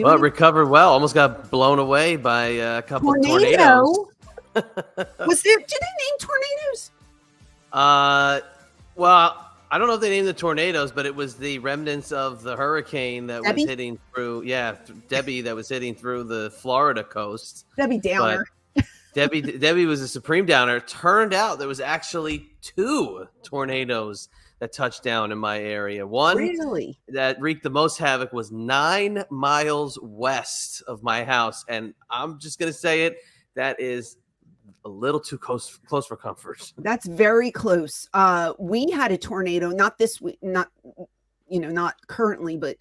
Well, it recovered well. Almost got blown away by a couple of tornadoes. Was there? Did they name tornadoes? Well, I don't know if they named the tornadoes, but it was the remnants of the hurricane that was hitting through. Yeah, Debbie that was hitting through the Florida coast. Debbie Downer. Debbie was a supreme downer. Turned out there was actually 2 tornadoes that touched down in my area. One that wreaked the most havoc was 9 miles west of my house, and I'm just gonna say it. That is a little too close for comfort. That's very close. We had a tornado, not this week, not currently, but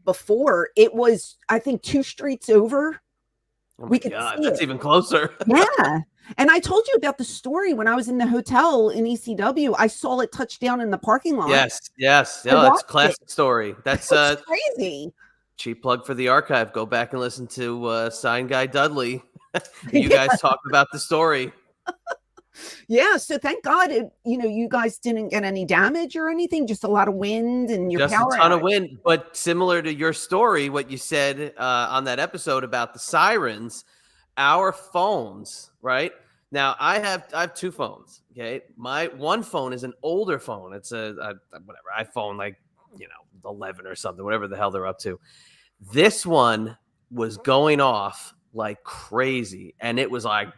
before. It was, I think, 2 streets over. Oh my God, that's even closer. Yeah. And I told you about the story when I was in the hotel in ECW. I saw it touch down in the parking lot. Yes. No, it's a classic story. That's crazy. Cheap plug for the archive. Go back and listen to Sign Guy Dudley. You guys talked about the story. Yeah, so thank God, you guys didn't get any damage or anything. Just a lot of wind and your just power a ton outage. of wind. But similar to your story, what you said on that episode about the sirens, our phones, right now, I have 2 phones. Okay, my one phone is an older phone. It's a whatever iPhone, like 11 or something, whatever the hell they're up to. This one was going off like crazy, and it was like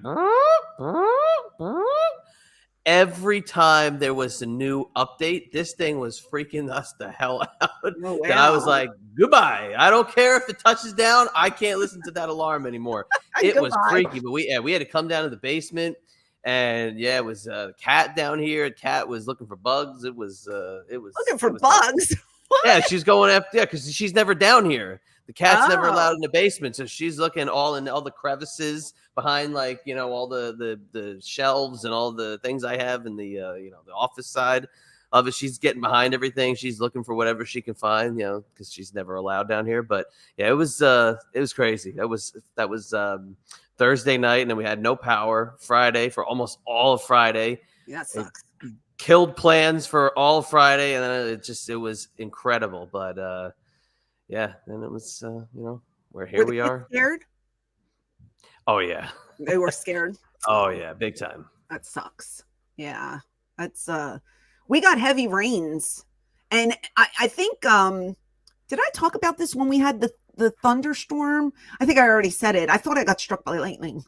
every time there was a new update, this thing was freaking us the hell out. Oh, wow. And I was like, goodbye. I don't care if it touches down. I can't listen to that alarm anymore. It was freaky, but we had to come down to the basement, and it was a cat down here. The cat was looking for bugs. It was looking for bugs. Yeah, she's going after because she's never down here. The cat's never allowed in the basement, so she's looking all in all the crevices behind, all the shelves and all the things I have in the the office side of it. She's getting behind everything. She's looking for whatever she can find, because she's never allowed down here. But yeah, it was crazy. That was Thursday night, and then we had no power Friday for almost all of Friday. Yeah, that sucks. Killed plans for all of Friday, and then it was incredible. But yeah, and it was, here we are. Scared? Oh, yeah. They were scared? Oh, yeah, big time. That sucks. Yeah, that's, we got heavy rains. And I think, did I talk about this when we had the thunderstorm? I think I already said it. I thought I got struck by lightning.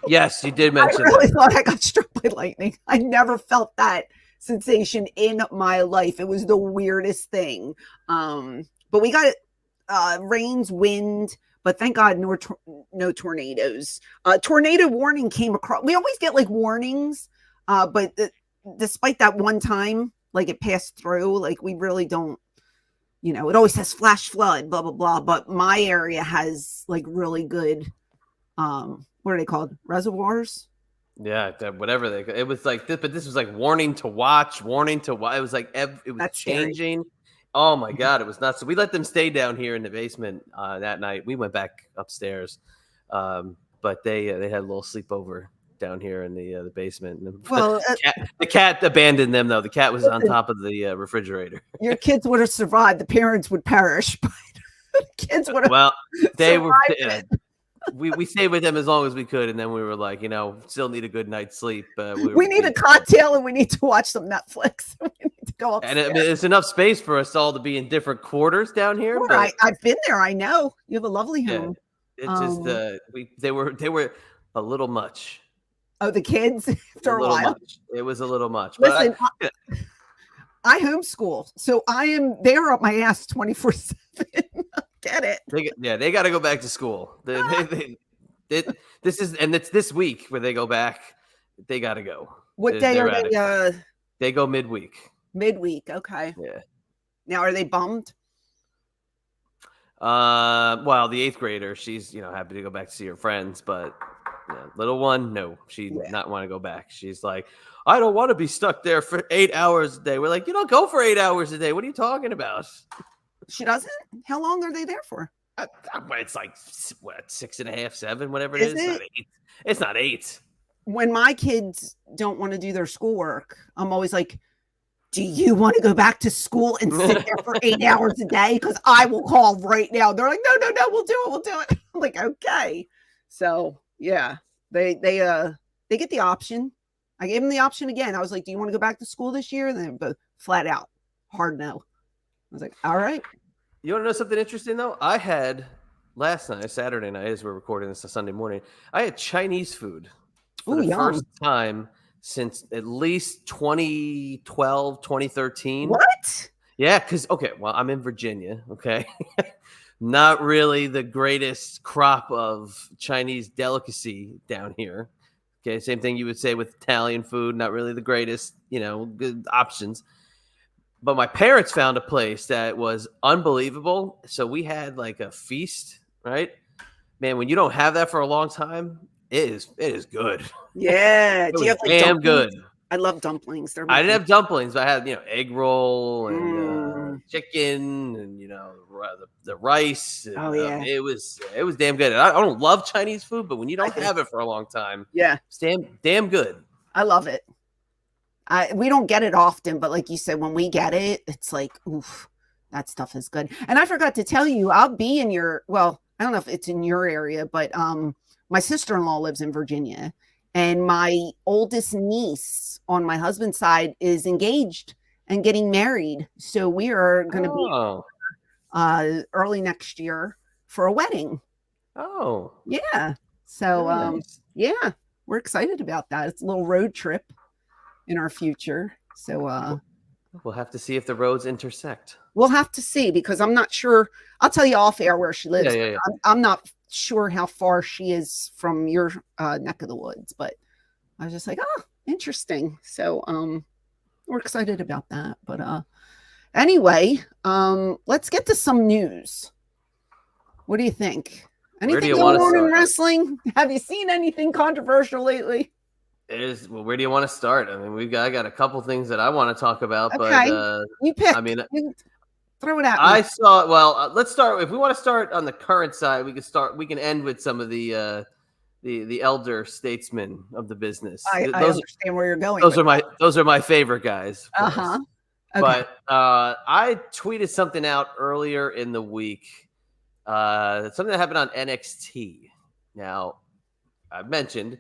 Yes, you did mention I really thought I got struck by lightning. I never felt that sensation in my life. It was the weirdest thing. But we got rains, wind, but thank God no tornadoes. Tornado warning came across. We always get warnings, but despite that one time, it passed through, we really don't, it always says flash flood, blah, blah, blah. But my area has really good, what are they called? Reservoirs? Yeah, whatever it was like this, but this was warning to watch, warning to watch. It was it was That's changing. Scary. Oh my God, it was nuts. So we let them stay down here in the basement that night. We went back upstairs, but they had a little sleepover down here in the basement. Well, the cat abandoned them though. The cat was on top of the refrigerator. Your kids would have survived. The parents would perish, but the kids would have. Well, they were. We stayed with them as long as we could, and then we were like, still need a good night's sleep. We need a cocktail, and we need to watch some Netflix. We need to go upstairs. And it's enough space for us all to be in different quarters down here. Sure, I've been there. I know you have a lovely home. Yeah, it's just they were a little much. Oh, the kids after a while. Much. It was a little much. Listen, I homeschool, so they are up my ass 24/7. Get it? They got to go back to school. It's this week where they go back. They got to go. What day are they? They go midweek. Midweek, okay. Yeah. Now, are they bummed? Well, the 8th grader, she's happy to go back to see her friends, but little one, no, she not want to go back. She's like, I don't want to be stuck there for 8 hours a day. We're like, you don't go for 8 hours a day. What are you talking about? She doesn't? How long are they there for? It's 6.5, 7, whatever it is. It's not 8. It's not 8. When my kids don't want to do their schoolwork, I'm always like, do you want to go back to school and sit there for 8 hours a day? Because I will call right now. They're like, no, we'll do it. I'm like, okay. So yeah, they get the option. I gave them the option again. I was like, do you want to go back to school this year? And they both flat out, hard no. I was like, all right. You want to know something interesting though? I had last night, Saturday night, as we're recording this on Sunday morning, I had Chinese food for the first time since at least 2012, 2013. What? Yeah, because, okay, well, I'm in Virginia, okay? Not really the greatest crop of Chinese delicacy down here. Okay, same thing you would say with Italian food, not really the greatest, good options. But my parents found a place that was unbelievable. So we had like a feast, right? Man, when you don't have that for a long time, it is good. Yeah. Do you have like damn dumplings? Good. I love dumplings. I didn't have dumplings, but I had, egg roll and chicken and, the rice. And, oh, yeah. It was damn good. And I don't love Chinese food, but when you don't have it for a long time, it's damn good. I love it. We don't get it often, but like you said, when we get it, it's like, oof, that stuff is good. And I forgot to tell you, I'll be in I don't know if it's in your area, but my sister-in-law lives in Virginia. And my oldest niece on my husband's side is engaged and getting married. So we are going to be early next year for a wedding. Oh. Yeah. So, nice. Yeah, we're excited about that. It's a little road trip in our future. So we'll have to see if the roads intersect. We'll have to see, because I'm not sure. I'll tell you off air where she lives. Yeah. I'm not sure how far she is from your neck of the woods, but I was just like, oh, interesting. So we're excited about that. But anyway, let's get to some news. What do you think? Anything going on in wrestling? Have you seen anything controversial lately? Where do you want to start? I mean, I got a couple things that I want to talk about, okay. But you pick. I mean, throw it out. Let's start. If we want to start on the current side, we can end with some of the elder statesmen of the business. I understand where you're going. Those are my favorite guys. Okay. But I tweeted something out earlier in the week. Something that happened on NXT. Now, I mentioned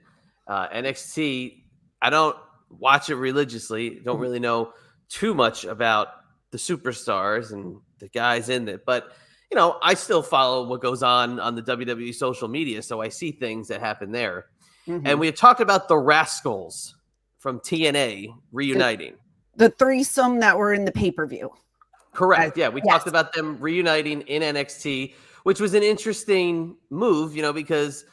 NXT. I don't watch it religiously. Don't really know too much about the superstars and the guys in it, but I still follow what goes on the WWE social media, so I see things that happen there. Mm-hmm. And we had talked about the Rascalz from TNA reuniting. The threesome that were in the pay-per-view. Correct. Yeah, we talked about them reuniting in NXT, which was an interesting move, because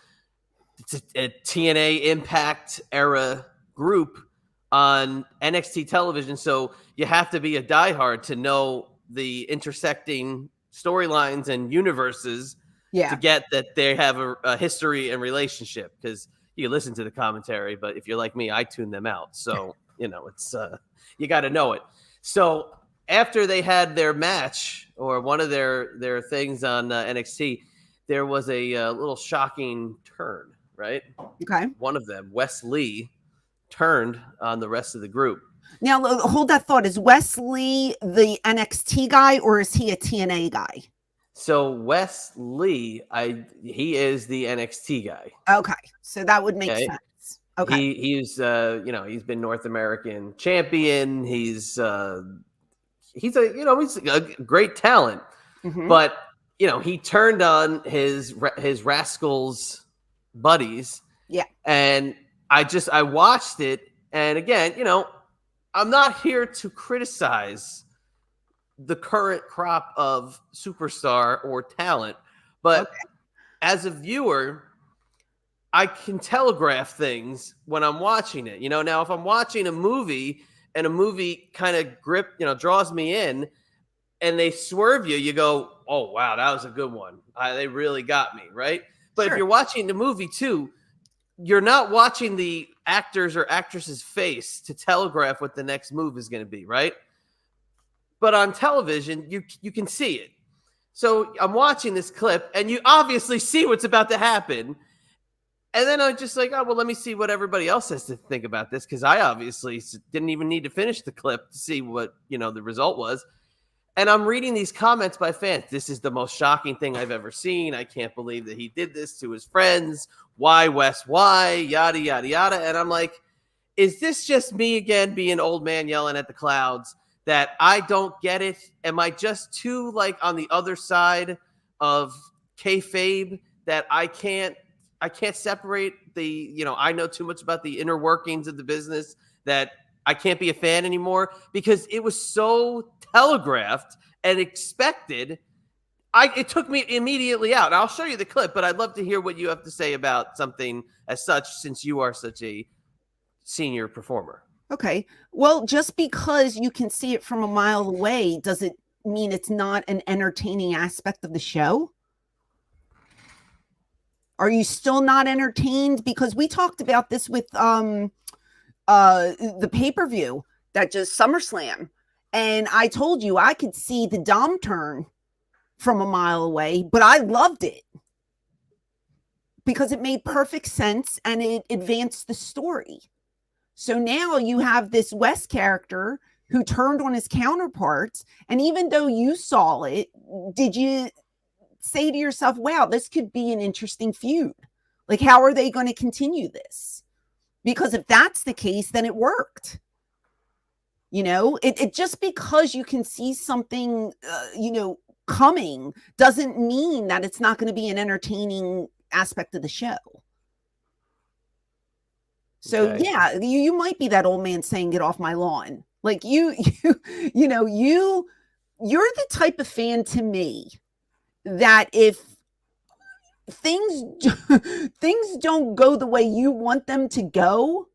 it's a TNA Impact era group on NXT television, so you have to be a diehard to know the intersecting storylines and universes to get that they have a history and relationship, because you listen to the commentary, but if you're like me, I tune them out. So, it's you got to know it. So after they had their match, or one of their things on NXT, there was a little shocking turn, right? Okay. One of them, Wes Lee, turned on the rest of the group. Now, hold that thought. Is Wes Lee the NXT guy, or is he a TNA guy? So Wes Lee, he is the NXT guy. Okay, so that would make sense. Okay, he's he's been North American champion. He's a great talent, but he turned on his Rascalz buddies. Yeah, and I watched it, and again, I'm not here to criticize the current crop of superstar or talent, but as a viewer, I can telegraph things when I'm watching it. Now if I'm watching a movie and a movie kind of draws me in, and they swerve you, you go, oh wow, that was a good one. They really got me, right? But if you're watching the movie too, you're not watching the actors or actresses' face to telegraph what the next move is going to be, right? But on television, you can see it. So I'm watching this clip, and you obviously see what's about to happen. And then I was just like, oh, well, let me see what everybody else has to think about this, because I obviously didn't even need to finish the clip to see what, the result was. And I'm reading these comments by fans. This is the most shocking thing I've ever seen. I can't believe that he did this to his friends. Why, Wes? Why? Yada, yada, yada. And I'm like, is this just me again being old man yelling at the clouds that I don't get it? Am I just too like on the other side of kayfabe that I can't separate I know too much about the inner workings of the business that I can't be a fan anymore, because it was so telegraphed and expected. It took me immediately out. I'll show you the clip, but I'd love to hear what you have to say about something as such, since you are such a senior performer. Okay. Well, just because you can see it from a mile away, does it mean it's not an entertaining aspect of the show? Are you still not entertained? Because we talked about this with the pay-per-view that just SummerSlam, and I told you I could see the Dom turn from a mile away, but I loved it because it made perfect sense and it advanced the story. So now you have this Wes character who turned on his counterparts, and even though you saw it, did you say to yourself, wow, this could be an interesting feud? Like, how are they going to continue this? Because if that's the case, then it worked. It just because you can see something, coming doesn't mean that it's not going to be an entertaining aspect of the show. So okay. Yeah, you might be that old man saying, get off my lawn. Like you're the type of fan to me that if things don't go the way you want them to go,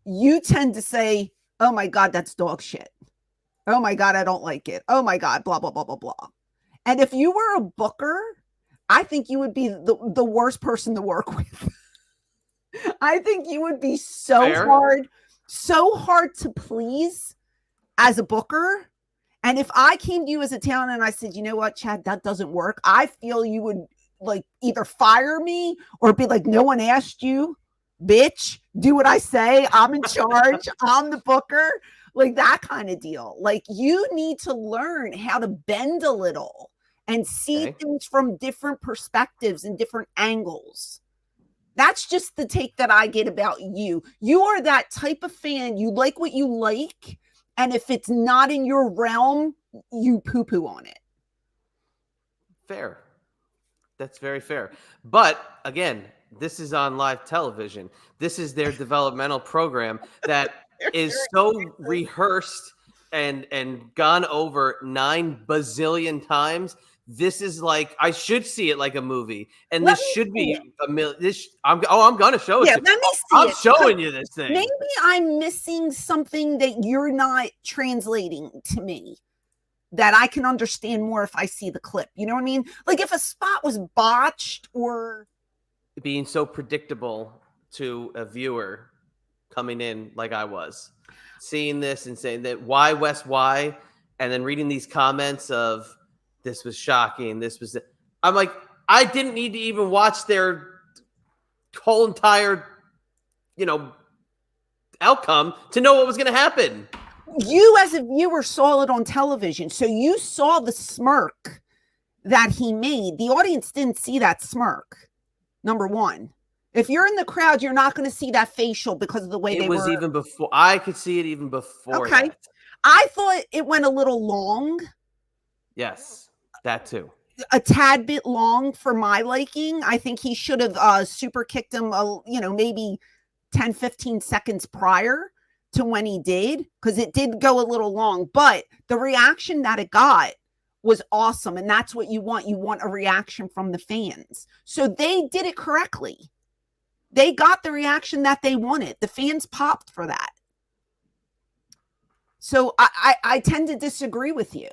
you tend to say, oh my God, that's dog shit. Oh my God, I don't like it. Oh my God, blah, blah, blah, blah, blah. And if you were a booker, I think you would be the worst person to work with. I think you would be so hard to please as a booker. And if I came to you as a talent and I said, you know what, Chad, that doesn't work, I feel you would like either fire me or be like, no one asked you, bitch, do what I say. I'm in charge. I'm the booker. Like that kind of deal. Like you need to learn how to bend a little and see things from different perspectives and different angles. That's just the take that I get about you. You are that type of fan. You like what you like. And if it's not in your realm, you poo-poo on it. Fair. That's very fair. But again, this is on live television. This is their developmental program that is so rehearsed and gone over 9 bazillion times. This is like, I should see it like a movie, and this should be a million. I'm going to show it. Let me see I'm showing you this thing. Maybe I'm missing something that you're not translating to me that I can understand more if I see the clip. You know what I mean? Like if a spot was botched or being so predictable to a viewer coming in like I was, seeing this and saying that why Wes, why, and then reading these comments of this was shocking. I'm like, I didn't need to even watch their whole entire, outcome to know what was going to happen. You as a viewer saw it on television. So you saw the smirk that he made. The audience didn't see that smirk. Number one. If you're in the crowd, you're not going to see that facial because of the way it was even before. I could see it even before. Okay. That. I thought it went a little long. Yes, that too. A tad bit long for my liking. I think he should have super kicked him, maybe 10, 15 seconds prior to when he did, because it did go a little long. But the reaction that it got was awesome. And that's what you want. You want a reaction from the fans. So they did it correctly. They got the reaction that they wanted. The fans popped for that. So I tend to disagree with you.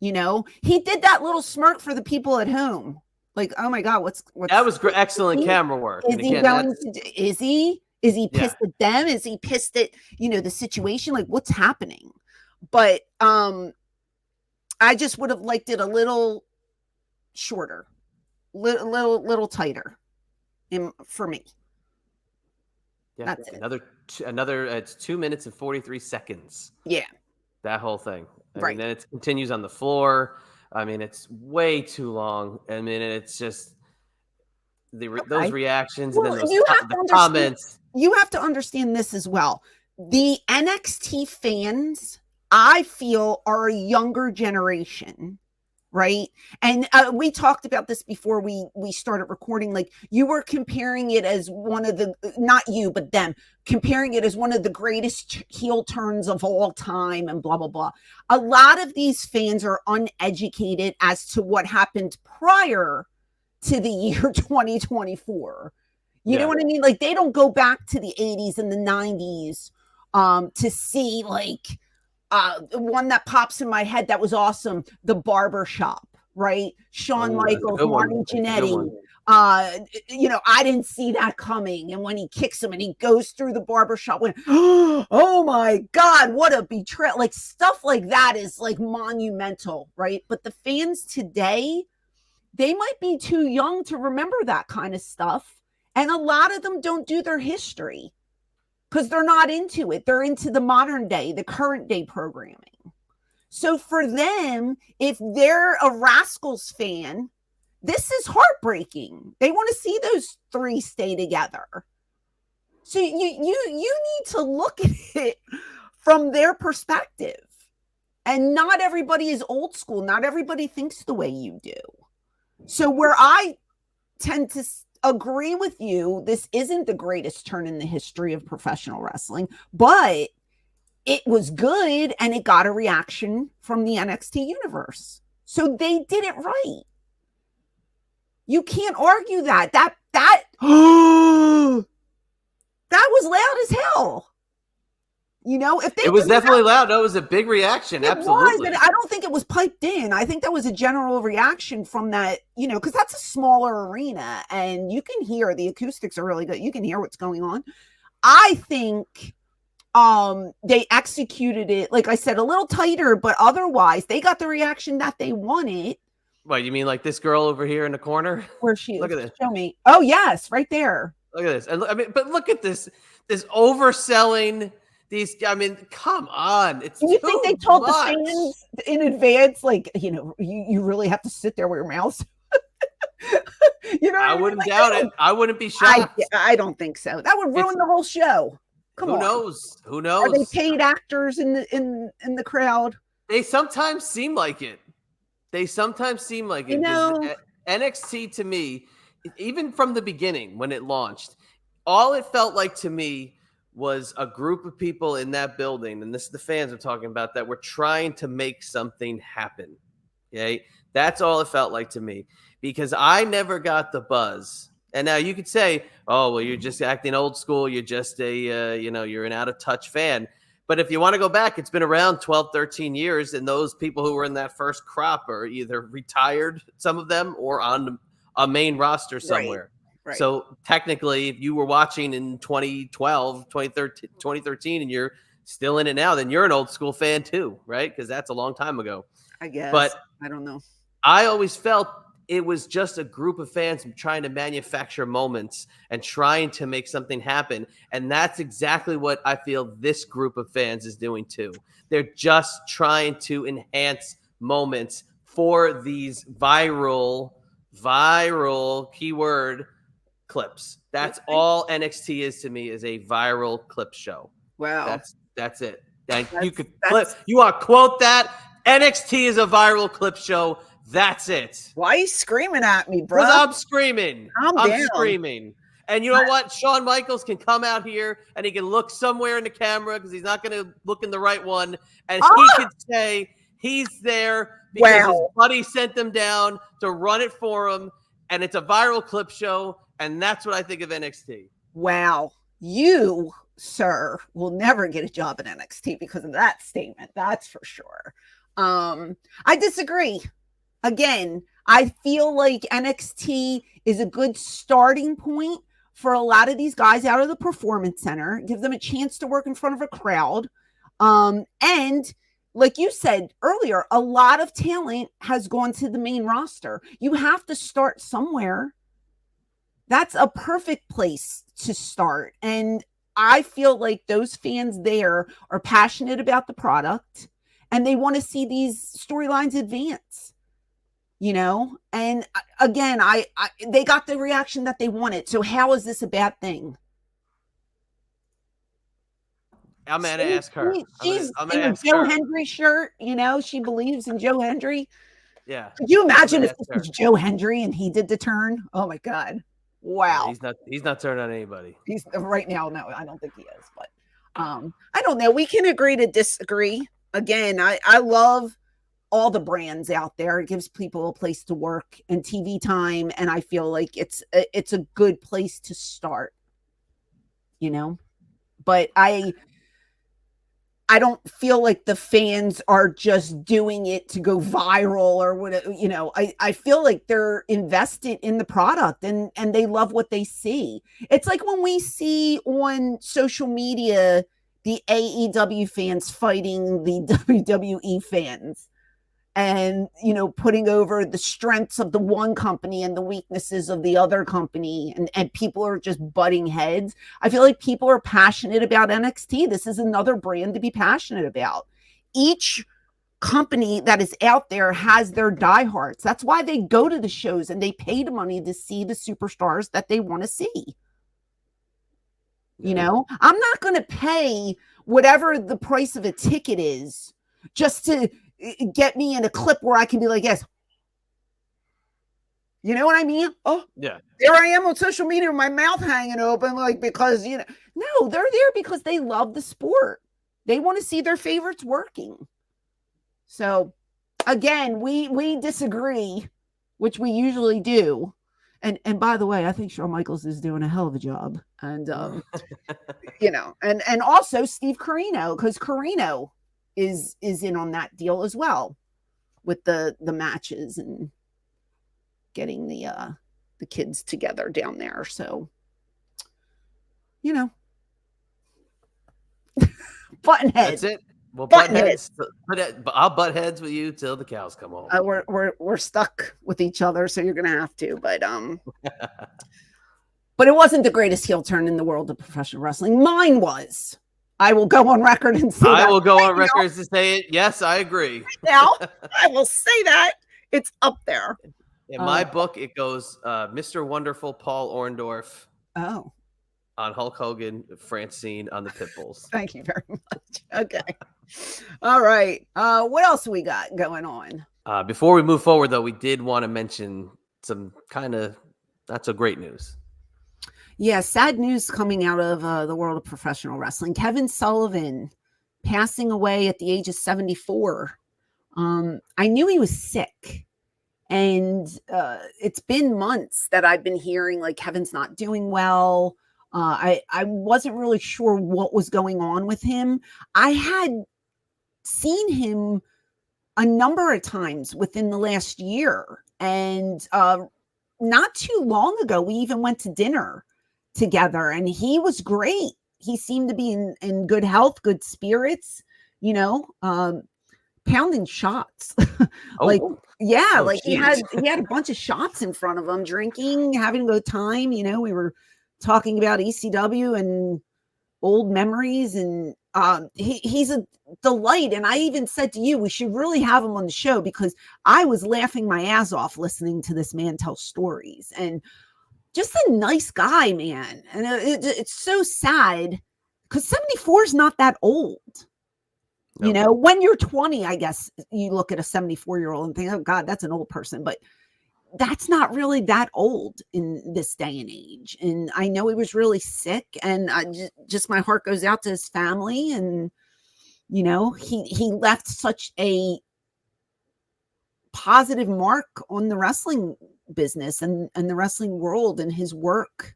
He did that little smirk for the people at home. Like, oh my God, what's that was excellent camera work. Is he pissed at them? Is he pissed at, the situation? Like what's happening? But I just would have liked it a little shorter, little tighter. for me. Yeah, That's it. Another. It's 2 minutes and 43 seconds. Yeah. That whole thing. I Right. mean, then it continues on the floor. I mean, it's way too long. I mean, it's just those Okay. reactions and Well, then those you have the to understand. comments. You have to understand this as well. The NXT fans, I feel, are a younger generation, right? And we talked about this before we started recording. Like, you were comparing it as one of the, not you but them, comparing it as one of the greatest heel turns of all time and blah blah blah. A lot of these fans are uneducated as to what happened prior to the year 2024. You know what I mean? Like, they don't go back to the 80s and the 90s to see, like, one that pops in my head that was awesome, The Barbershop, right? Shawn Michaels, Marty Jannetty. I didn't see that coming. And when he kicks him and he goes through the barbershop, went, oh my God, what a betrayal. Like, stuff like that is like monumental, right? But the fans today, they might be too young to remember that kind of stuff. And a lot of them don't do their history because they're not into it. They're into the modern day, the current day programming. So for them, if they're a Rascalz fan, this is heartbreaking. They want to see those three stay together. So you need to look at it from their perspective. And not everybody is old school. Not everybody thinks the way you do. So where I tend to agree with you, this isn't the greatest turn in the history of professional wrestling, but it was good and it got a reaction from the NXT universe. So they did it right. You can't argue that. That that was loud as hell. You know, if it was definitely loud. No, it was a big reaction. Absolutely. I don't think it was piped in. I think that was a general reaction from that, you know, because that's a smaller arena and you can hear the acoustics are really good. You can hear what's going on. I think they executed it, like I said, a little tighter, but otherwise they got the reaction that they wanted. What, you mean like this girl over here in the corner? Where she is? Look at this. Show me. Oh, yes, right there. Look at this. And I mean, but look at this overselling. These, I mean, come on. It's you think they told much. The fans in advance, like, you know, you really have to sit there with your mouth. You know, I wouldn't doubt it. I wouldn't be shocked. I don't think so. That would ruin the whole show. Come on. Who knows? Who knows? Are they paid actors in the crowd? They sometimes seem like it. You know, NXT to me, even from the beginning when it launched, all it felt like to me was a group of people in that building, and this is the fans I'm talking about, that were trying to make something happen. Okay, that's all it felt like to me, because I never got the buzz. And now you could say, oh, well, you're just acting old school. You're just you're an out of touch fan. But if you want to go back, it's been around 12, 13 years. And those people who were in that first crop are either retired, some of them, or on a main roster somewhere. Right. So technically, if you were watching in 2012, 2013, and you're still in it now, then you're an old school fan too, right? Because that's a long time ago. I guess. But I don't know. I always felt it was just a group of fans trying to manufacture moments and trying to make something happen. And that's exactly what I feel this group of fans is doing too. They're just trying to enhance moments for these viral keyword clips. That's all NXT is to me, is a viral clip show. Wow. That's it. And you want to quote that? NXT is a viral clip show. That's it. Why are you screaming at me, bro? Because I'm screaming. I'm screaming. And you know what? Shawn Michaels can come out here and he can look somewhere in the camera because he's not going to look in the right one. And he can say he's there because his buddy sent them down to run it for him. And it's a viral clip show. And that's what I think of NXT. Wow. You, sir, will never get a job at NXT because of that statement. That's for sure. I disagree. Again, I feel like NXT is a good starting point for a lot of these guys out of the Performance Center. Give them a chance to work in front of a crowd. And like you said earlier, a lot of talent has gone to the main roster. You have to start somewhere. That's a perfect place to start. And I feel like those fans there are passionate about the product and they want to see these storylines advance, you know? And again, they got the reaction that they wanted. So how is this a bad thing? I'm going to ask her. She's I'm in gonna a ask Joe her. Hendry shirt, you know, she believes in Joe Hendry. Yeah. Could you imagine if this her. was Joe Hendry and he did the turn? Oh my God. Wow. He's not turning on anybody. He's right now. No, I don't think he is, but I don't know. We can agree to disagree. Again, I love all the brands out there. It gives people a place to work and TV time. And I feel like it's a good place to start, you know, but I don't feel like the fans are just doing it to go viral or whatever. You know, I feel like they're invested in the product and they love what they see. It's like when we see on social media, the AEW fans fighting the WWE fans and, you know, putting over the strengths of the one company and the weaknesses of the other company. And people are just butting heads. I feel like people are passionate about NXT. This is another brand to be passionate about. Each company that is out there has their diehards. That's why they go to the shows and they pay the money to see the superstars that they want to see. You know, I'm not going to pay whatever the price of a ticket is just to get me in a clip where I can be like, yes. You know what I mean? Oh, yeah. There I am on social media with my mouth hanging open, like, because, you know, no, they're there because they love the sport. They want to see their favorites working. So, again, we disagree, which we usually do. And by the way, I think Shawn Michaels is doing a hell of a job. And, you know, and also Steve Corino, because Corino is in on that deal as well with the matches and getting the kids together down there. So, you know, button heads. That's it. Well, butt heads. I'll butt heads with you till the cows come home. We're stuck with each other, so you're gonna have to. But but it wasn't the greatest heel turn in the world of professional wrestling. Mine was. I will go on record and say I will go on record to say it. Yes, I agree. Now, I will say that. It's up there. In my book, it goes Mr. Wonderful Paul Orndorff. Oh. On Hulk Hogan, Francine on the Pitbulls. Thank you very much. Okay. All right. What else we got going on? Before we move forward, though, we did want to mention some kind of not so great news. Yeah, sad news coming out of the world of professional wrestling. Kevin Sullivan passing away at the age of 74. I knew he was sick. And it's been months that I've been hearing like Kevin's not doing well. I wasn't really sure what was going on with him. I had seen him a number of times within the last year. And not too long ago, we even went to dinner together and he was great. He seemed to be in good health, good spirits, you know, pounding shots. Like, yeah, like he had a bunch of shots in front of him, drinking, having a good time. You know, we were talking about ECW and old memories, and he's a delight. And I even said to you, we should really have him on the show because I was laughing my ass off listening to this man tell stories, and just a nice guy, man. And it's so sad because 74 is not that old. You know, when you're 20, I guess you look at a 74-year-old and think, oh God, that's an old person, but that's not really that old in this day and age. And I know he was really sick, and just my heart goes out to his family. And, you know, he left such a positive mark on the wrestling business and the wrestling world, and his work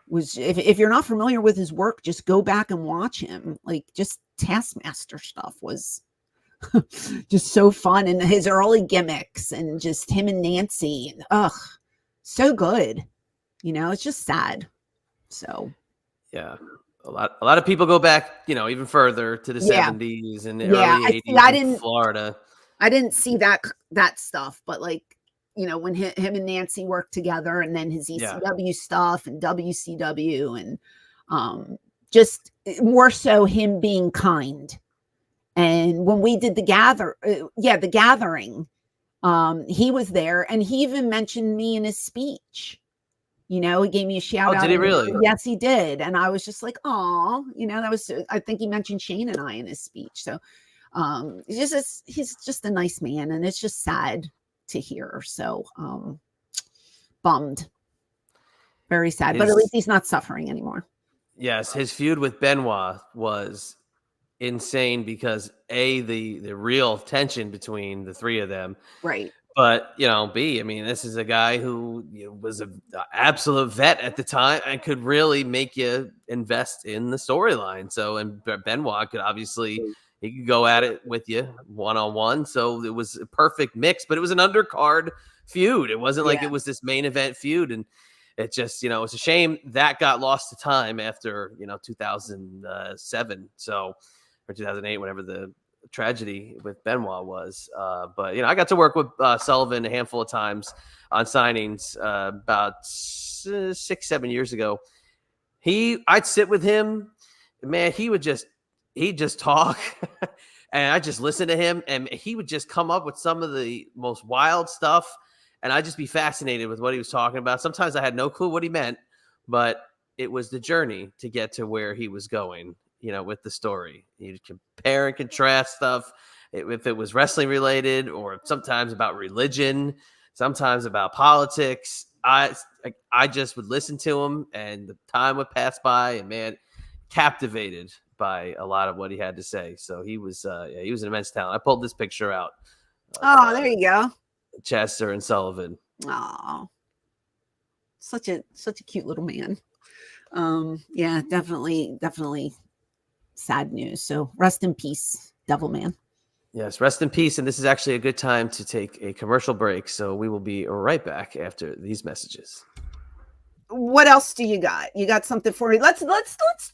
was, if you're not familiar with his work, just go back and watch him. Like, just Taskmaster stuff was just so fun, and his early gimmicks and just him and Nancy, and so good. You know, it's just sad. So yeah, a lot of people go back, you know, even further to the 70s and the early 80s in Florida. I didn't see that stuff, but like, when him and Nancy worked together, and then his ECW stuff and WCW, and just more so him being kind. And when we did the gathering, he was there, and he even mentioned me in his speech. He gave me a shout out. Did he really? Yes, he did. And I was just like, oh, I think he mentioned Shane and I in his speech. So he's just a nice man, and it's just sad to hear. So bummed. Very sad. But at least he's not suffering anymore. Yes, his feud with Benoit was insane because the real tension between the three of them. Right. But, B, I mean, this is a guy who was an absolute vet at the time and could really make you invest in the storyline. So, and Benoit could obviously, he could go at it with you one-on-one. So it was a perfect mix, but it was an undercard feud. It wasn't like it was this main event feud. And it just, it's a shame that got lost to time after, 2007. So, or 2008, whatever the tragedy with Benoit was. But I got to work with Sullivan a handful of times on signings about 6-7 years ago. I'd sit with him, man. He'd just talk, and I just listen to him, and he would just come up with some of the most wild stuff, and I'd just be fascinated with what he was talking about. Sometimes I had no clue what he meant, but it was the journey to get to where he was going. With the story, you'd compare and contrast stuff, if it was wrestling related, or sometimes about religion, sometimes about politics. I just would listen to him, and the time would pass by, and man, captivated by a lot of what he had to say. So he was an immense talent. I pulled this picture out. There you go. Chester and Sullivan. Oh, such a cute little man. Yeah, definitely sad news. So rest in peace, Devilman. Yes, rest in peace. And this is actually a good time to take a commercial break. So we will be right back after these messages. What else do you got? You got something for me? Let's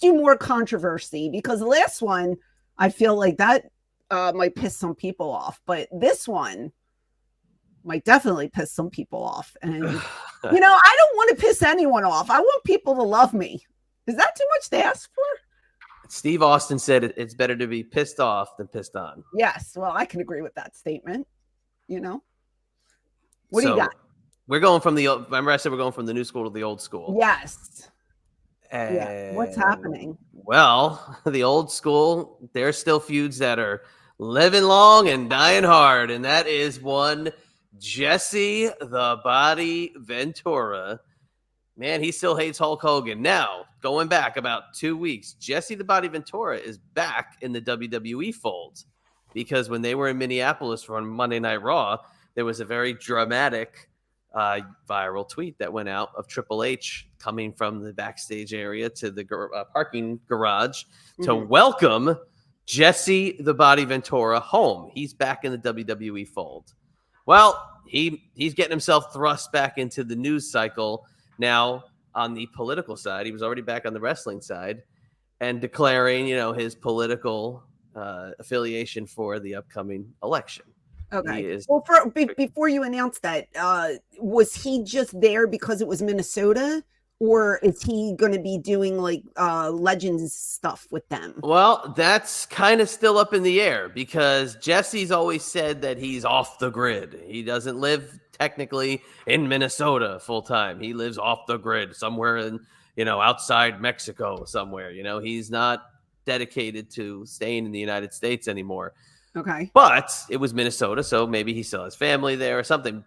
do more controversy, because the last one, I feel like that might piss some people off, but this one might definitely piss some people off. And I don't want to piss anyone off. I want people to love me. Is that too much to ask for? Steve Austin said it's better to be pissed off than pissed on. Yes. Well, I can agree with that statement. What do you got? We're going from remember I said we're going from the new school to the old school. Yes. And what's happening? Well, the old school, there's still feuds that are living long and dying hard. And that is one Jesse the Body Ventura. Man, he still hates Hulk Hogan. Now, going back about 2 weeks, Jesse the Body Ventura is back in the WWE fold, because when they were in Minneapolis for Monday Night Raw, there was a very dramatic viral tweet that went out of Triple H coming from the backstage area to the parking garage to welcome Jesse the Body Ventura home. He's back in the WWE fold. Well, he's getting himself thrust back into the news cycle. Now, on the political side, he was already back on the wrestling side and declaring, his political affiliation for the upcoming election. Okay. Well, before you announce that, was he just there because it was Minnesota, or is he going to be doing like Legends stuff with them? Well, that's kind of still up in the air, because Jesse's always said that he's off the grid. He doesn't live technically in Minnesota full time. He lives off the grid somewhere in, outside Mexico somewhere. He's not dedicated to staying in the United States anymore. Okay. But it was Minnesota, so maybe he still has family there or something.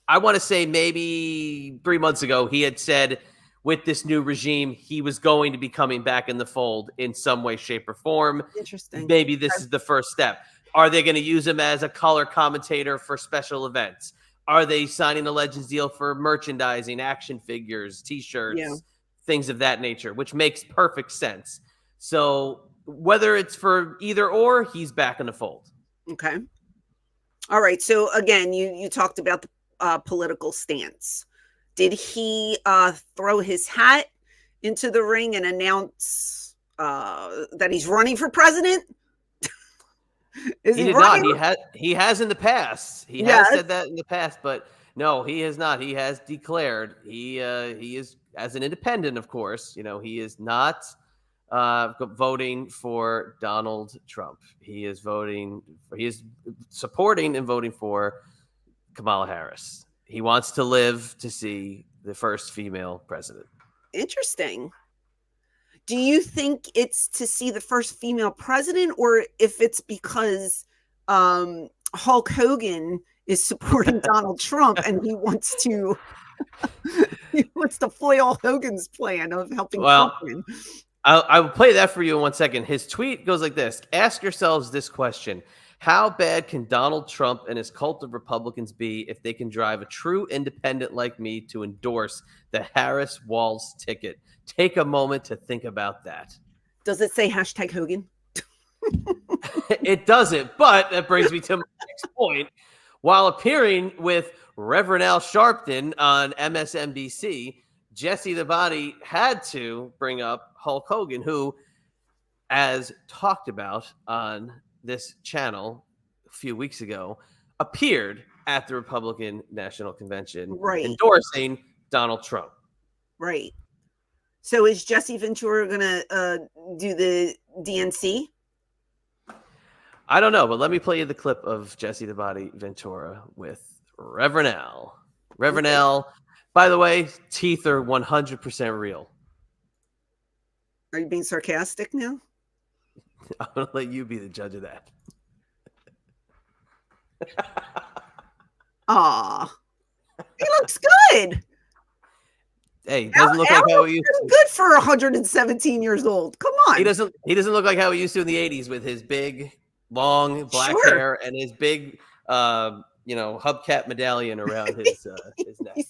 I want to say maybe 3 months ago, he had said with this new regime, he was going to be coming back in the fold in some way, shape, or form. Interesting. Maybe this is the first step. Are they going to use him as a color commentator for special events? Are they signing a Legends deal for merchandising, action figures, T-shirts, things of that nature, which makes perfect sense. So whether it's for either or, he's back in the fold. Okay. All right. So again, you talked about the political stance. Did he throw his hat into the ring and announce that he's running for president? He did not. He has in the past. He has said that in the past, but No, he has not. He has declared he is, as an independent, of course. He is not voting for Donald Trump. He is supporting and voting for Kamala Harris. He wants to live to see the first female president. Interesting. Do you think it's to see the first female president, or if it's because Hulk Hogan is supporting Donald Trump and he wants to foil Hogan's plan of helping Trump win? I will play that for you in 1 second. His tweet goes like this: ask yourselves this question. How bad can Donald Trump and his cult of Republicans be if they can drive a true independent like me to endorse the Harris-Walz ticket? Take a moment to think about that. Does it say hashtag Hogan? It doesn't, but that brings me to my next point. While appearing with Reverend Al Sharpton on MSNBC, Jesse the Body had to bring up Hulk Hogan, who, as talked about on this channel a few weeks ago, appeared at the Republican National Convention, endorsing Donald Trump. Right. So is Jesse Ventura going to do the DNC? I don't know, but let me play you the clip of Jesse the Body Ventura with Reverend Al. Reverend Al, by the way, teeth are 100% real. Are you being sarcastic now? I'm going to let you be the judge of that. Aw. He looks good. Hey, doesn't look like how he used to. Good for 117 years old. Come on. He doesn't look like how he used to in the 80s with his big, long black hair and his big, hubcap medallion around his neck.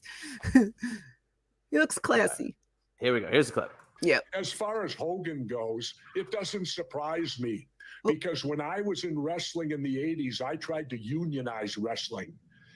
He looks classy. Here we go. Here's the clip. Yeah. As far as Hogan goes, it doesn't surprise me because when I was in wrestling in the 80s, I tried to unionize wrestling.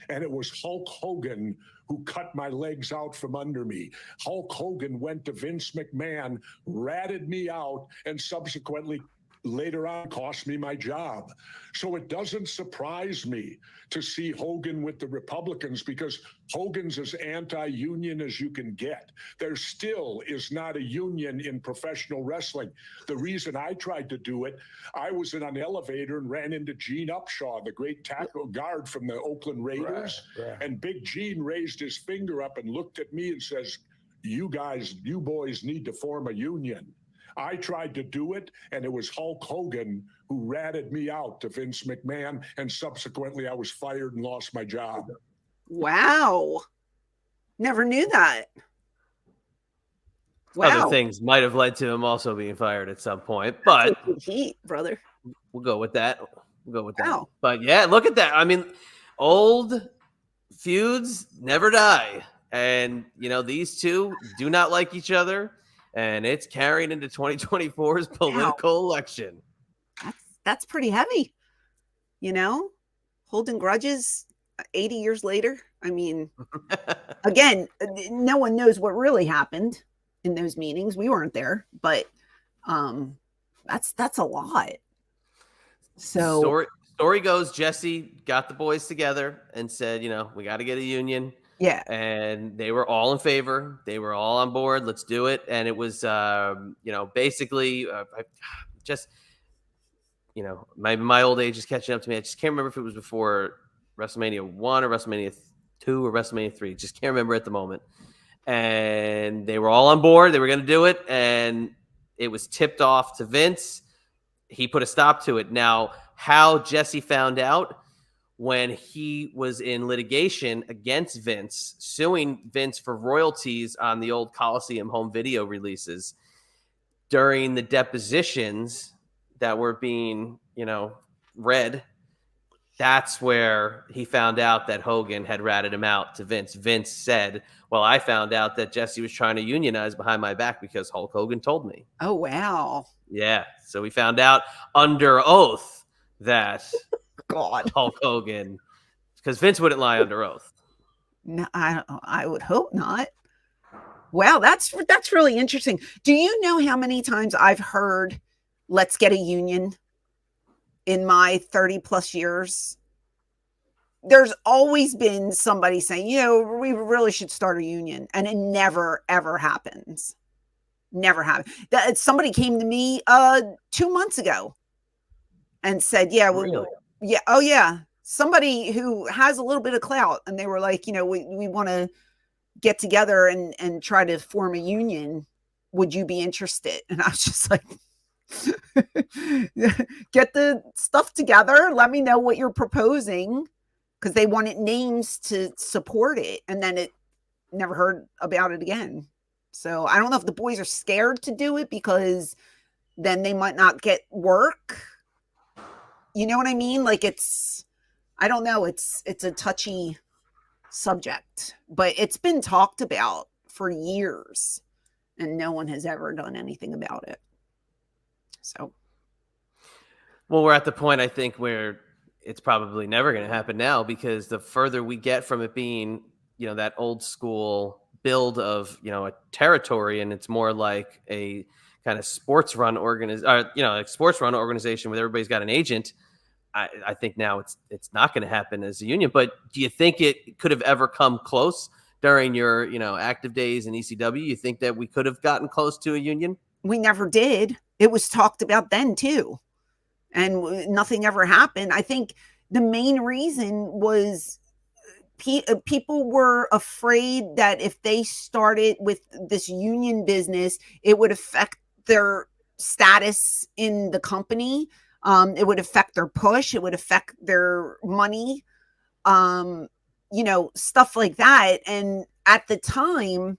And it was Hulk Hogan who cut my legs out from under me. Hulk Hogan went to Vince McMahon, ratted me out, and subsequently later on cost me my job. So it doesn't surprise me to see Hogan with the Republicans because Hogan's as anti-union as you can get. There still is not a union in professional wrestling. The reason I tried to do it, I was in an elevator and ran into Gene Upshaw, the great tackle guard from the Oakland Raiders. Right. And Big Gene raised his finger up and looked at me and says, you boys need to form a union. I tried to do it, and it was Hulk Hogan who ratted me out to Vince McMahon, and subsequently I was fired and lost my job. Wow. Never knew that. Wow. Other things might have led to him also being fired at some point, but heat, brother. We'll go with that. Wow. That. But yeah, look at that. I mean, old feuds never die. And, these two do not like each other. And it's carried into 2024's political election. That's pretty heavy. Holding grudges 80 years later. I mean, again, no one knows what really happened in those meetings. We weren't there, but that's a lot. So story goes, Jesse got the boys together and said, we got to get a union. Yeah. And they were all in favor. They were all on board. Let's do it. And it was, basically my old age is catching up to me. I just can't remember if it was before WrestleMania 1 or WrestleMania 2 or WrestleMania 3. Just can't remember at the moment. And they were all on board. They were going to do it. And it was tipped off to Vince. He put a stop to it. Now, how Jesse found out, when he was in litigation against Vince, suing Vince for royalties on the old Coliseum home video releases during the depositions that were being, read. That's where he found out that Hogan had ratted him out to Vince. Vince said, well, I found out that Jesse was trying to unionize behind my back because Hulk Hogan told me. Oh, wow. Yeah. So we found out under oath that God, Hulk Hogan, because Vince wouldn't lie under oath. No, I would hope not. Wow, that's really interesting. Do you know how many times I've heard "Let's get a union" in my 30 plus years there's always been somebody saying, we really should start a union, and it never ever happens. Never happened. That somebody came to me 2 months ago and said, Really? yeah, oh yeah, somebody who has a little bit of clout, and they were like, we want to get together and try to form a union. Would you be interested? And I was just like, get the stuff together. Let me know what you're proposing, because they wanted names to support it, and then it never heard about it again. So I don't know if the boys are scared to do it because then they might not get work. You know what I mean? Like I don't know. It's a touchy subject, but it's been talked about for years and no one has ever done anything about it. So. Well, we're at the point, I think, where it's probably never going to happen now, because the further we get from it being, that old school build of, a territory, and it's more like a kind of sports run organization where everybody's got an agent. I think now it's not going to happen as a union. But do you think it could have ever come close during your, active days in ECW? You think that we could have gotten close to a union? We never did. It was talked about then too, and nothing ever happened. I think the main reason was people were afraid that if they started with this union business, it would affect their status in the company. It would affect their push. It would affect their money, stuff like that. And at the time,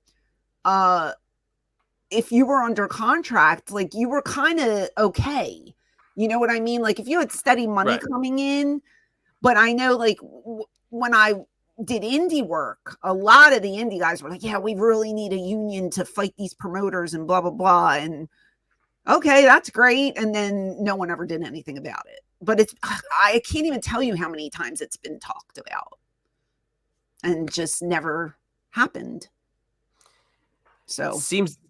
if you were under contract, like, you were kind of okay. You know what I mean? Like, if you had steady money coming in. But I know, like, when I did indie work, a lot of the indie guys were like, yeah, we really need a union to fight these promoters and blah, blah, blah. And okay, that's great. And then no one ever did anything about it. But I can't even tell you how many times it's been talked about and just never happened. So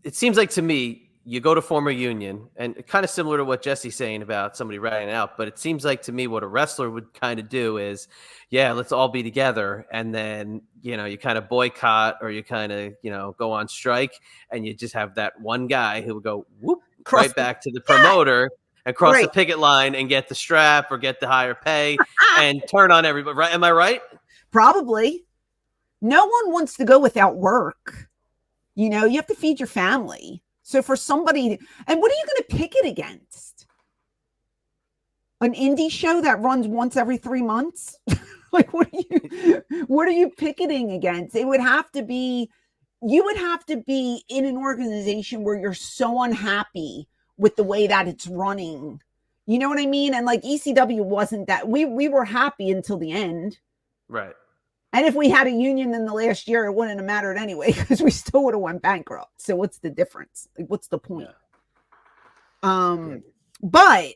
it seems like to me, you go to form a union, and kind of similar to what Jesse's saying about somebody writing out, but it seems like to me what a wrestler would kind of do is, let's all be together. And then, you kind of boycott, or you kind of, go on strike, and you just have that one guy who would go whoop right back to the promoter and cross the picket line and get the strap or get the higher pay and turn on everybody. Right? Am I right? Probably. No one wants to go without work. You have to feed your family. So for somebody, and what are you going to pick it against? An indie show that runs once every 3 months? Like, what are you picketing against? You would have to be in an organization where you're so unhappy with the way that it's running. You know what I mean? And like, ECW wasn't that. We were happy until the end. Right. And if we had a union in the last year, it wouldn't have mattered anyway, because we still would have went bankrupt. So what's the difference? Like, what's the point? Yeah. But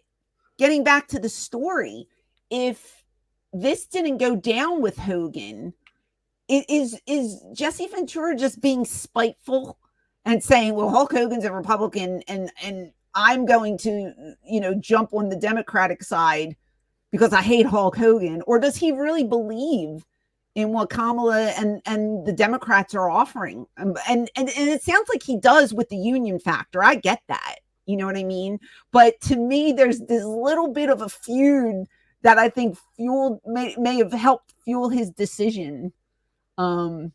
getting back to the story, if this didn't go down with Hogan, is Jesse Ventura just being spiteful and saying, well, Hulk Hogan's a Republican and I'm going to, jump on the Democratic side because I hate Hulk Hogan? Or does he really believe in what Kamala and the Democrats are offering? And it sounds like he does with the union factor. I get that. You know what I mean? But to me, there's this little bit of a feud that I think may have helped fuel his decision. And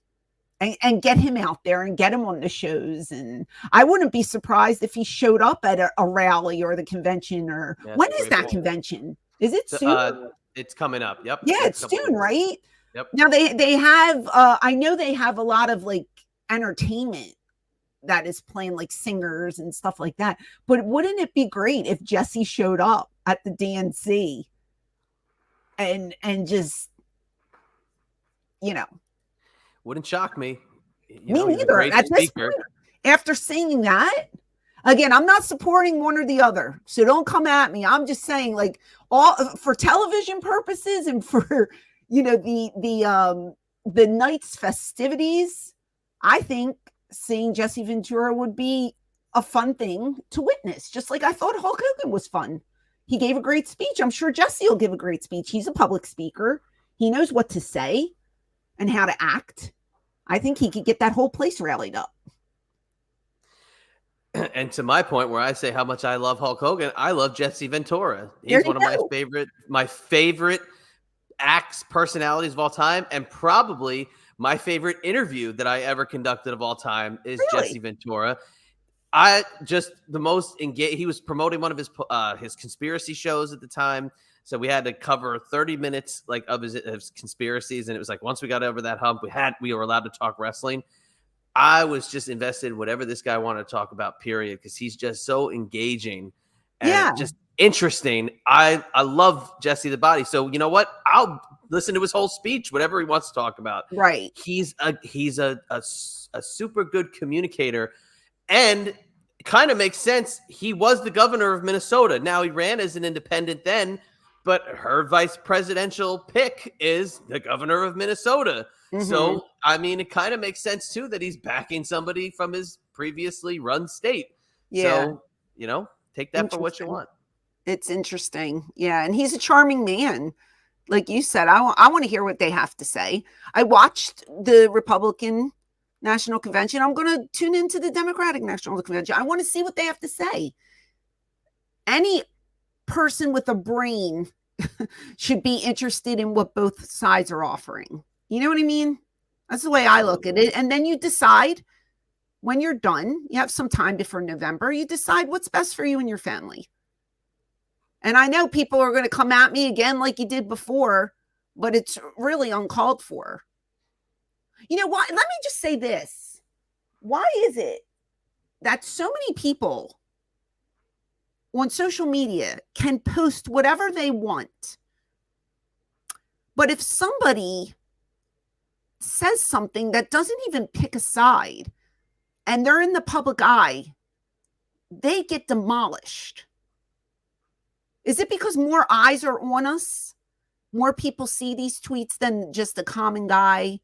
get him out there and get him on the shows. And I wouldn't be surprised if he showed up at a rally or the convention. Or when is that convention? Is it soon? It's coming up. Yep. Yeah, it's soon, right? Yep. Now they have I know they have a lot of like entertainment that is playing, like singers and stuff like that. But wouldn't it be great if Jesse showed up at the DNC and just, wouldn't shock me. Me neither. At this point, after seeing that, again, I'm not supporting one or the other, so don't come at me. I'm just saying, like, all for television purposes and for the night's festivities, I think seeing Jesse Ventura would be a fun thing to witness. Just like I thought Hulk Hogan was fun. He gave a great speech. I'm sure Jesse will give a great speech. He's a public speaker. He knows what to say and how to act. I think he could get that whole place rallied up. And to my point, where I say how much I love Hulk Hogan, I love Jesse Ventura. He's one of my favorite acts, personalities of all time, and probably my favorite interview that I ever conducted of all time is Jesse Ventura. The most engaged. He was promoting one of his conspiracy shows at the time, so we had to cover 30 minutes like of his conspiracies, and it was like once we got over that hump, we were allowed to talk wrestling. I was just invested in whatever this guy wanted to talk about, period, because he's just so engaging and just interesting. I love Jesse the Body. So you know what? I'll listen to his whole speech, whatever he wants to talk about. Right. He's a super good communicator, and it kind of makes sense. He was the governor of Minnesota. Now he ran as an independent then, but her vice presidential pick is the governor of Minnesota. Mm-hmm. So, I mean, it kind of makes sense, too, that he's backing somebody from his previously run state. Yeah. So, you know, take that for what you want. It's interesting. Yeah. And he's a charming man. Like you said, I want to hear what they have to say. I watched the Republican National Convention. I'm going to tune into the Democratic National Convention. I want to see what they have to say. Any person with a brain should be interested in what both sides are offering. You know what I mean? That's the way I look at it. And then you decide when you're done, you have some time before November, you decide what's best for you and your family. And I know people are going to come at me again like you did before, but it's really uncalled for. You know what? Let me just say this. Why is it that so many people on social media can post whatever they want, but if somebody says something that doesn't even pick a side and they're in the public eye, they get demolished? Is it because more eyes are on us? More people see these tweets than just a common guy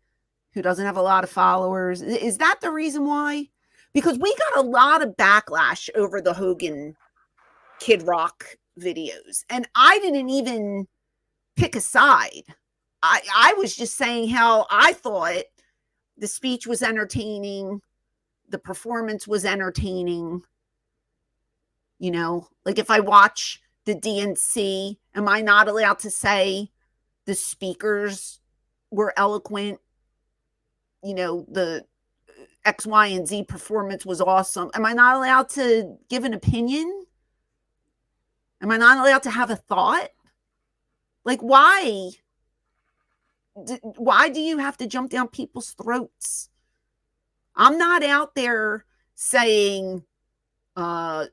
who doesn't have a lot of followers? Is that the reason why? Because we got a lot of backlash over the Hogan Kid Rock videos, and I didn't even pick a side. I was just saying how I thought the speech was entertaining, the performance was entertaining. You know, like if I watch the DNC, am I not allowed to say the speakers were eloquent? You know, the X, Y, and Z performance was awesome. Am I not allowed to give an opinion? Am I not allowed to have a thought? Like, why do you have to jump down people's throats? I'm not out there saying, Joe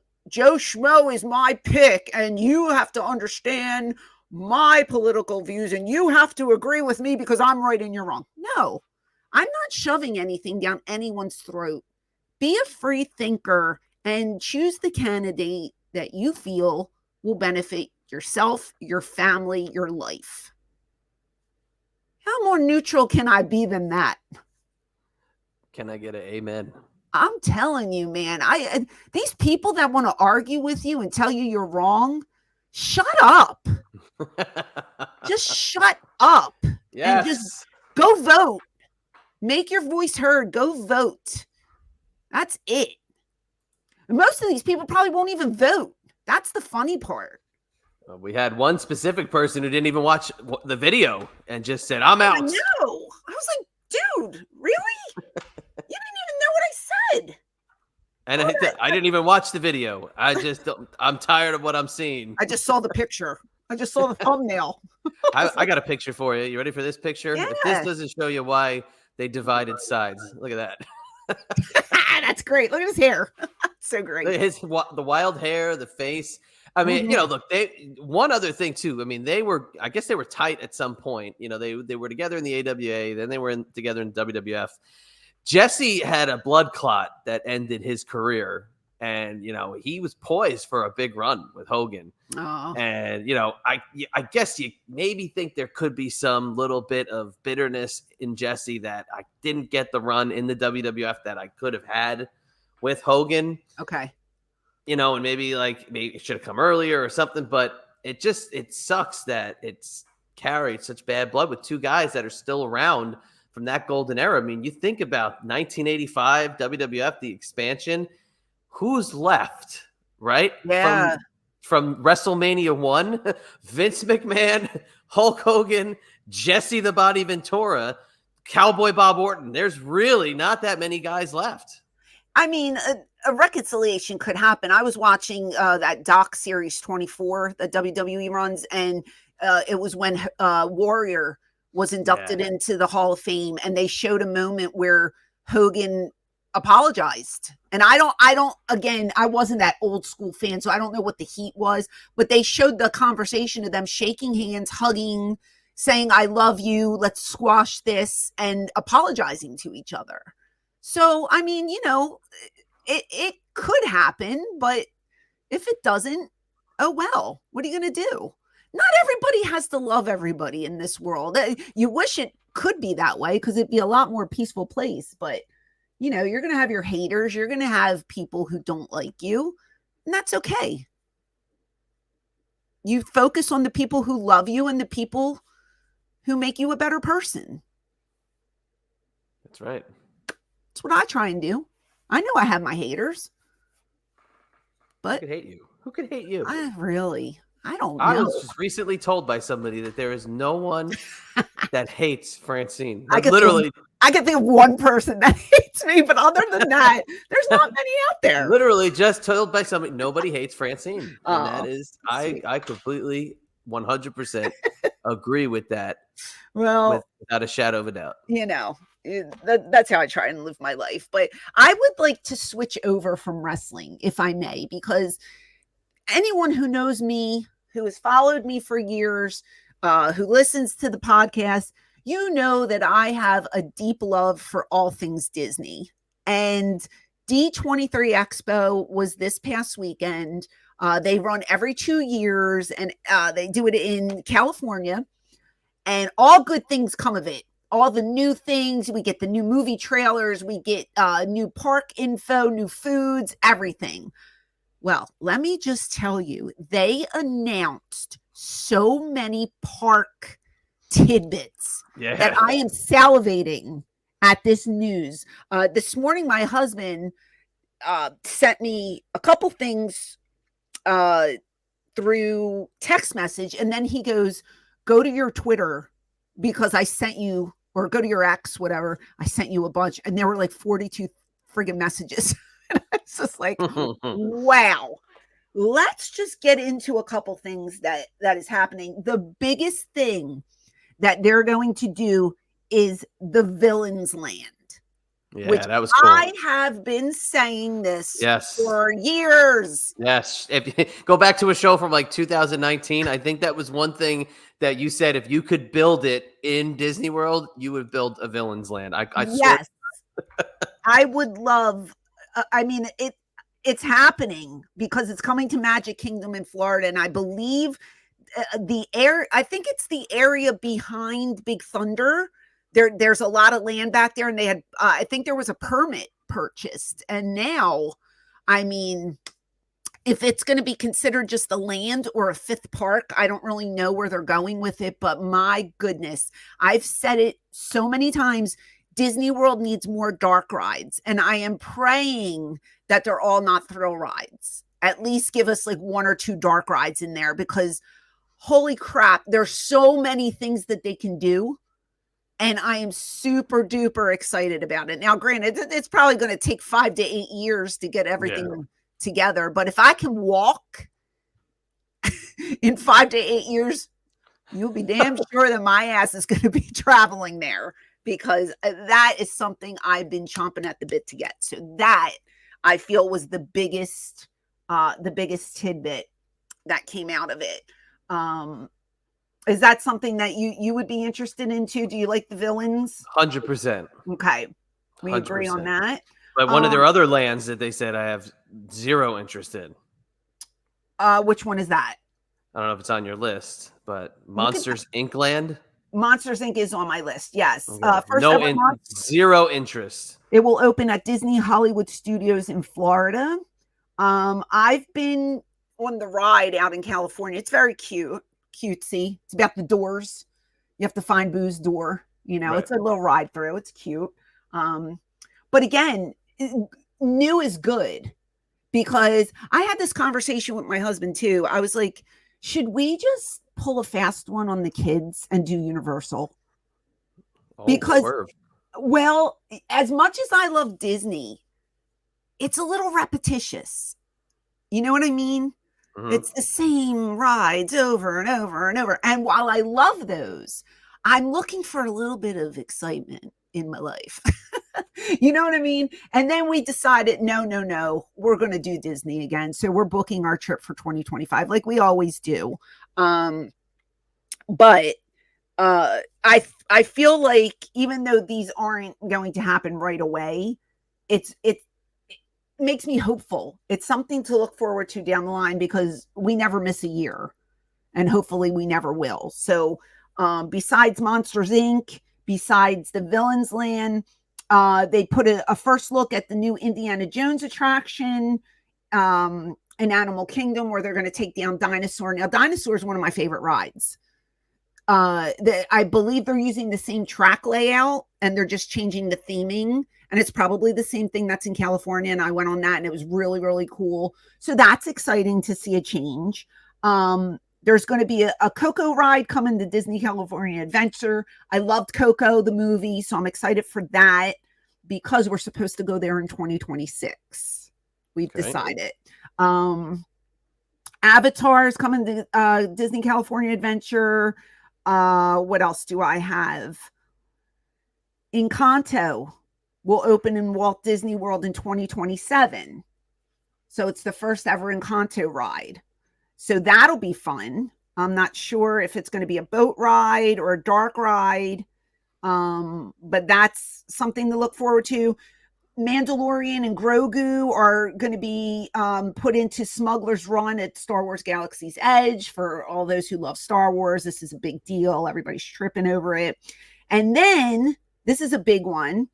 Schmo is my pick, and you have to understand my political views, and you have to agree with me because I'm right and you're wrong. No, I'm not shoving anything down anyone's throat. Be a free thinker and choose the candidate that you feel will benefit yourself, your family, your life. How more neutral can I be than that? Can I get an amen? I'm telling you, man, these people that want to argue with you and tell you you're wrong, shut up. Just shut up. Yes. And just go vote. Make your voice heard. Go vote. That's it. And most of these people probably won't even vote. That's the funny part. We had one specific person who didn't even watch the video and just said, I'm out. I know. I was like, dude, really? You didn't even know what I said. And I didn't even watch the video. I'm tired of what I'm seeing. I just saw the picture. I just saw the thumbnail. I got a picture for you. You ready for this picture? Yeah. If this doesn't show you why they divided sides, look at that. That's great. Look at his hair. So great. The wild hair, the face. I mean, you know, look, one other thing too. I mean, I guess they were tight at some point. You know, they were together in the AWA, then they were together in WWF. Jesse had a blood clot that ended his career, and you know, he was poised for a big run with Hogan. Oh. And you know, I guess you maybe think there could be some little bit of bitterness in Jesse that I didn't get the run in the WWF that I could have had with Hogan. Okay. You know, and maybe it should have come earlier or something, but it sucks that it's carried such bad blood with two guys that are still around from that golden era. I mean, you think about 1985 WWF, the expansion. Who's left, right? Yeah. From WrestleMania 1, Vince McMahon, Hulk Hogan, Jesse the Body Ventura, Cowboy Bob Orton. There's really not that many guys left. I mean, a reconciliation could happen. I was watching that doc series 24 that WWE runs, and it was when Warrior was inducted into the Hall of Fame, and they showed a moment where Hogan apologized. And I don't, again, I wasn't that old school fan, so I don't know what the heat was, but they showed the conversation of them shaking hands, hugging, saying, I love you, let's squash this, and apologizing to each other. So, I mean, you know, it could happen, but if it doesn't, oh, well, what are you going to do? Not everybody has to love everybody in this world. You wish it could be that way because it'd be a lot more peaceful place. But, you know, you're going to have your haters. You're going to have people who don't like you, and that's okay. You focus on the people who love you and the people who make you a better person. That's right. That's what I try and do. I know I have my haters, but who could hate you? Who could hate you? I don't know. I was just recently told by somebody that there is no one that hates Francine. I can think of one person that hates me, but other than that, there's not many out there. Literally just told by somebody, nobody hates Francine. And that is, I completely 100% agree with that. Well, without a shadow of a doubt. You know, that's how I try and live my life. But I would like to switch over from wrestling, if I may, because anyone who knows me, who has followed me for years, who listens to the podcast, you know that I have a deep love for all things Disney. And D23 Expo was this past weekend. They run every 2 years, and they do it in California. And all good things come of it. All the new things, we get the new movie trailers, we get new park info, new foods, everything. Well, let me just tell you, they announced so many park tidbits that I am salivating at this news. This morning, my husband sent me a couple things through text message, and then he goes, go to your Twitter because I sent you, or go to your X, whatever. I sent you a bunch, and there were like 42 friggin' messages. It's just like, wow. Let's just get into a couple things that is happening. The biggest thing that they're going to do is the Villains Land. Yeah, that was cool. I have been saying this for years. Yes. If you go back to a show from like 2019, I think that was one thing that you said, if you could build it in Disney World, you would build a Villains Land. Yes. I would love, I mean, it's happening because it's coming to Magic Kingdom in Florida. And I believe I think it's the area behind Big Thunder. There's a lot of land back there, and they had, I think there was a permit purchased. And now, I mean, if it's going to be considered just a land or a fifth park, I don't really know where they're going with it, but my goodness, I've said it so many times. Disney World needs more dark rides, and I am praying that they're all not thrill rides. At least give us like 1 or 2 dark rides in there, because holy crap, there's so many things that they can do. And I am super duper excited about it. Now, granted, it's probably going to take 5 to 8 years to get everything together. But if I can walk in 5 to 8 years, you'll be damn sure that my ass is going to be traveling there, because that is something I've been chomping at the bit to get. So that, I feel, was the biggest tidbit that came out of it. Is that something that you would be interested in too? Do you like the Villains? 100%. Okay. We 100%. Agree on that. But one of their other lands that they said I have zero interest in. Which one is that? I don't know if it's on your list, but Monsters Inc. land? Monsters Inc. is on my list, yes. Okay. Zero interest. It will open at Disney Hollywood Studios in Florida. I've been on the ride out in California. It's very cutesy. It's about the doors. You have to find Boo's door. Right. It's a little ride through. It's cute. But again, new is good, because I had this conversation with my husband too. I was like, should we just pull a fast one on the kids and do Universal? Because, well, as much as I love Disney, it's a little repetitious. You know what I mean? Mm-hmm. It's the same rides over and over and over. And while I love those, I'm looking for a little bit of excitement in my life. You know what I mean? And then we decided, no, we're going to do Disney again. So we're booking our trip for 2025 like we always do. But I feel like even though these aren't going to happen right away, it makes me hopeful. It's something to look forward to down the line, because we never miss a year, and hopefully we never will. So besides Monsters Inc., besides the Villains Land, they put a first look at the new Indiana Jones attraction in Animal Kingdom, where they're going to take down Dinosaur. Now, Dinosaur is one of my favorite rides. I believe they're using the same track layout, and they're just changing the theming. And it's probably the same thing that's in California. And I went on that, and it was really, really cool. So that's exciting to see a change. There's going to be a Coco ride coming to Disney California Adventure. I loved Coco, the movie, so I'm excited for that, because we're supposed to go there in 2026. We've decided. Avatar is coming to Disney California Adventure. What else do I have? Encanto will open in Walt Disney World in 2027. So it's the first ever Encanto ride. So that'll be fun. I'm not sure if it's going to be a boat ride or a dark ride, but that's something to look forward to. Mandalorian and Grogu are going to be put into Smuggler's Run at Star Wars Galaxy's Edge. For all those who love Star Wars, this is a big deal. Everybody's tripping over it. And then, this is a big one,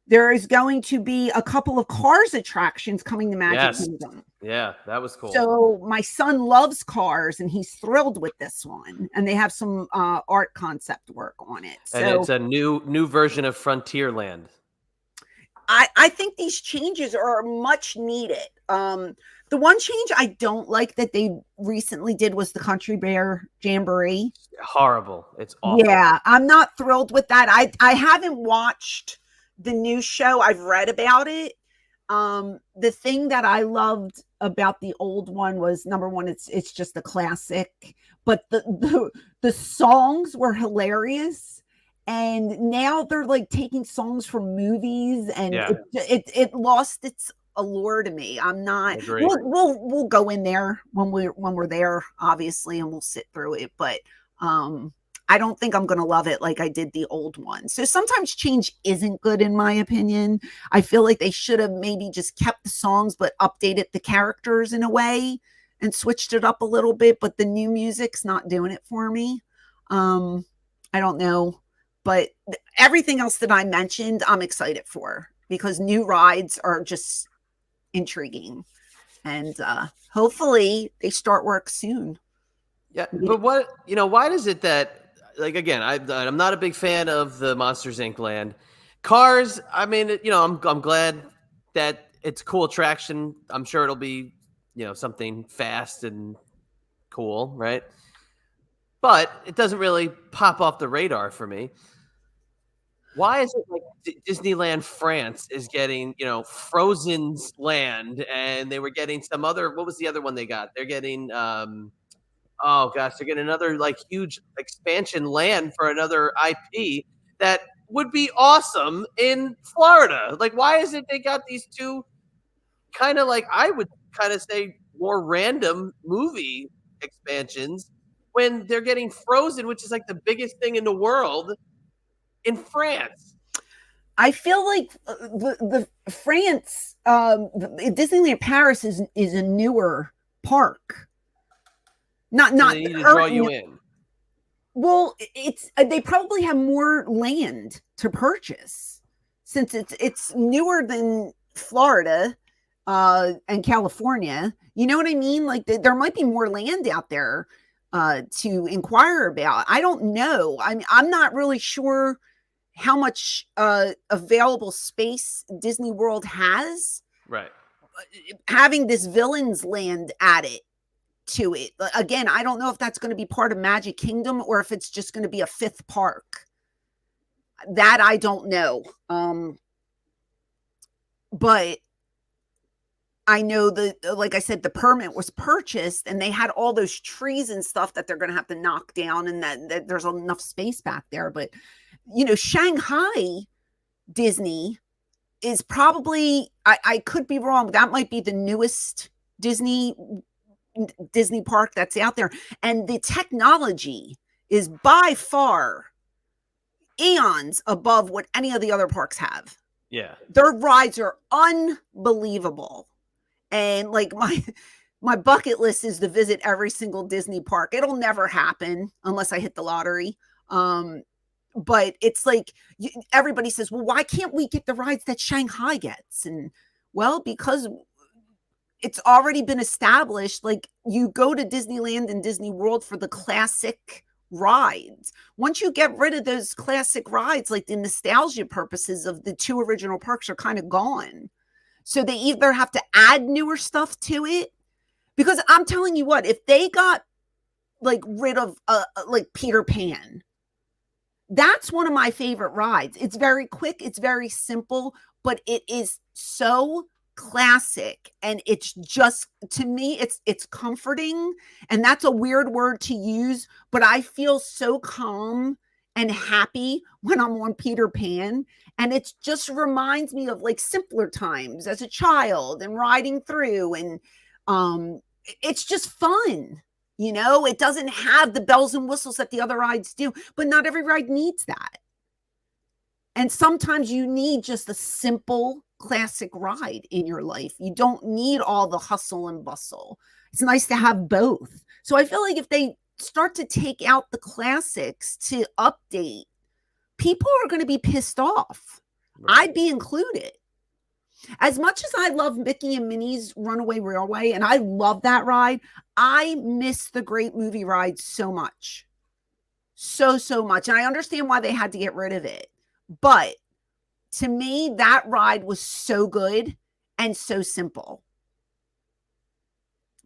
there is going to be a couple of Cars attractions coming to Magic Kingdom. Yeah, that was cool. So my son loves Cars, and he's thrilled with this one. And they have some art concept work on it. And it's a new version of Frontierland. I think these changes are much needed. The one change I don't like that they recently did was the Country Bear Jamboree. Horrible. It's awful. Yeah, I'm not thrilled with that. I haven't watched the new show. I've read about it. The thing that I loved about the old one was, number one, it's just a classic, but the songs were hilarious. And now they're like taking songs from movies, and it lost its allure to me. I'm not. We'll go in there when we're there, obviously, and we'll sit through it. But I don't think I'm going to love it like I did the old one. So sometimes change isn't good, in my opinion. I feel like they should have maybe just kept the songs, but updated the characters in a way and switched it up a little bit. But the new music's not doing it for me. I don't know. But everything else that I mentioned, I'm excited for, because new rides are just intriguing. And hopefully they start work soon. Yeah, but why does it that, like, again, I'm not a big fan of the Monsters Inc. land. Cars, I mean, I'm glad that it's a cool attraction. I'm sure it'll be, something fast and cool, right? But it doesn't really pop off the radar for me. Why is it like Disneyland France is getting, Frozen's land, and they were getting some other, what was the other one they got? They're getting, they're getting another like huge expansion land for another IP that would be awesome in Florida. Like, why is it they got these two kind of, like, I would kind of say, more random movie expansions when they're getting Frozen, which is like the biggest thing in the world, in France? I feel like the France, Disneyland Paris is a newer park. Not they need to draw you in. Well, they probably have more land to purchase, since it's newer than Florida and California. You know what I mean? Like, there might be more land out there. to inquire about. I don't know. I'm not really sure how much available space Disney World has. Right. Having this Villains Land added to it. Again, I don't know if that's going to be part of Magic Kingdom or if it's just going to be a 5th park. That I don't know. But I know that, like I said, the permit was purchased and they had all those trees and stuff that they're going to have to knock down, and that there's enough space back there. But, Shanghai Disney is probably, I could be wrong, that might be the newest Disney park that's out there. And the technology is by far eons above what any of the other parks have. Yeah. Their rides are unbelievable. And like my bucket list is to visit every single Disney park. It'll never happen unless I hit the lottery. But it's like everybody says, well, why can't we get the rides that Shanghai gets? And well, because it's already been established. Like, you go to Disneyland and Disney World for the classic rides. Once you get rid of those classic rides, like the nostalgia purposes of the 2 original parks are kind of gone. So they either have to add newer stuff to it, because I'm telling you what, if they got like rid of like Peter Pan, that's one of my favorite rides. It's very quick, it's very simple, but it is so classic, and it's just, to me, it's comforting. And that's a weird word to use, but I feel so calm and happy when I'm on Peter Pan. And it just reminds me of like simpler times as a child and riding through, and it's just fun. It doesn't have the bells and whistles that the other rides do, but not every ride needs that. And sometimes you need just a simple classic ride in your life. You don't need all the hustle and bustle. It's nice to have both. So I feel like if they start to take out the classics to update, people are going to be pissed off. Right. I'd be included. As much as I love Mickey and Minnie's Runaway Railway, and I love that ride, I miss the Great Movie Ride so much. So much. And I understand why they had to get rid of it. But to me, that ride was so good and so simple.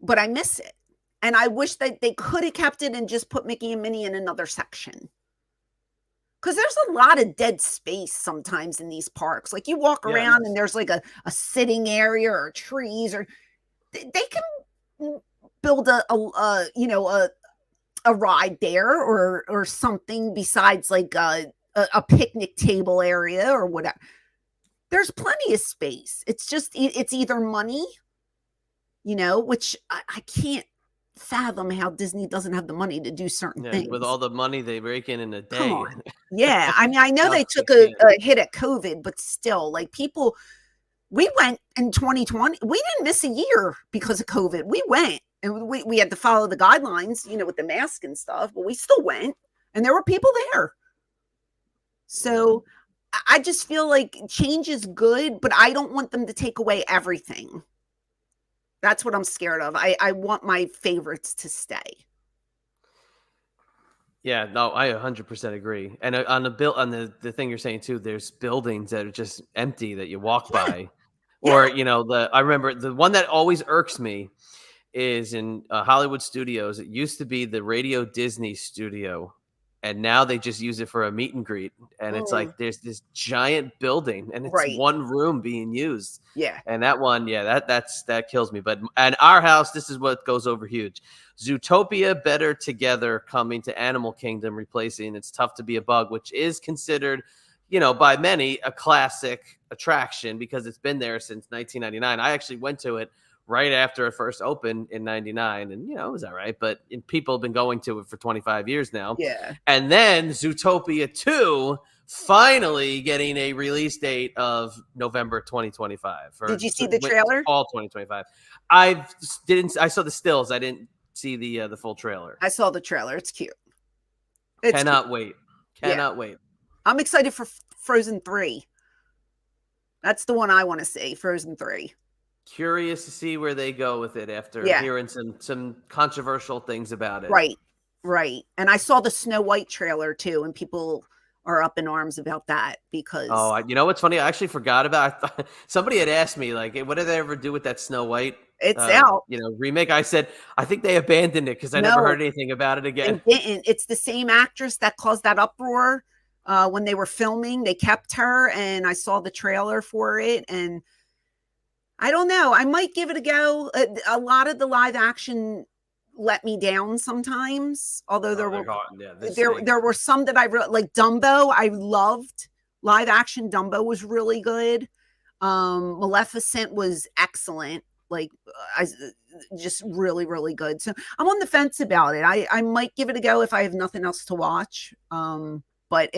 But I miss it. And I wish that they could have kept it and just put Mickey and Minnie in another section. Because there's a lot of dead space sometimes in these parks. Like, you walk around and there's like a sitting area or trees, or they can build a ride there or something besides like a picnic table area or whatever. There's plenty of space. It's just, it's either money, which I can't fathom how Disney doesn't have the money to do certain things. With all the money they rake in a day. Come on. Yeah. I mean, I know they took a hit at COVID, but still, like, people, we went in 2020. We didn't miss a year because of COVID. We went, and we had to follow the guidelines, with the mask and stuff, but we still went, and there were people there. So I just feel like change is good, but I don't want them to take away everything. That's what I'm scared of. I want my favorites to stay. Yeah, no, I 100% agree. And on the thing you're saying too, there's buildings that are just empty that you walk by, or I remember the one that always irks me is in Hollywood Studios. It used to be the Radio Disney studio, and now they just use it for a meet and greet. And it's like there's this giant building, and it's one room being used. Yeah. And that one, that kills me. But at our house, this is what goes over huge. Zootopia Better Together coming to Animal Kingdom, replacing It's Tough to Be a Bug, which is considered, by many a classic attraction because it's been there since 1999. I actually went to it right after it first opened in 99, and it was all right, but people have been going to it for 25 years now. Yeah. And then Zootopia 2 finally getting a release date of November 2025. Did you see the trailer? Fall 2025. I saw the stills. I didn't see the full trailer. I saw the trailer. It's cute. Cannot wait. I'm excited for Frozen 3. That's the one I want to see, Frozen 3. Curious to see where they go with it after hearing some controversial things about it. Right. Right. And I saw the Snow White trailer too, and people are up in arms about that because You know what's funny? I actually forgot about. I thought, somebody had asked me like, hey, "What did they ever do with that Snow White?" it's out. Remake. I said I think they abandoned it because I never heard anything about it again. They didn't. It's the same actress that caused that uproar when they were filming. They kept her, and I saw the trailer for it, and I don't know. I might give it a go. A lot of the live action let me down sometimes, although there were some that I really like. Dumbo, I loved. Live action Dumbo was really good. Maleficent was excellent. Like just really, really good. So I'm on the fence about it. I might give it a go if I have nothing else to watch. But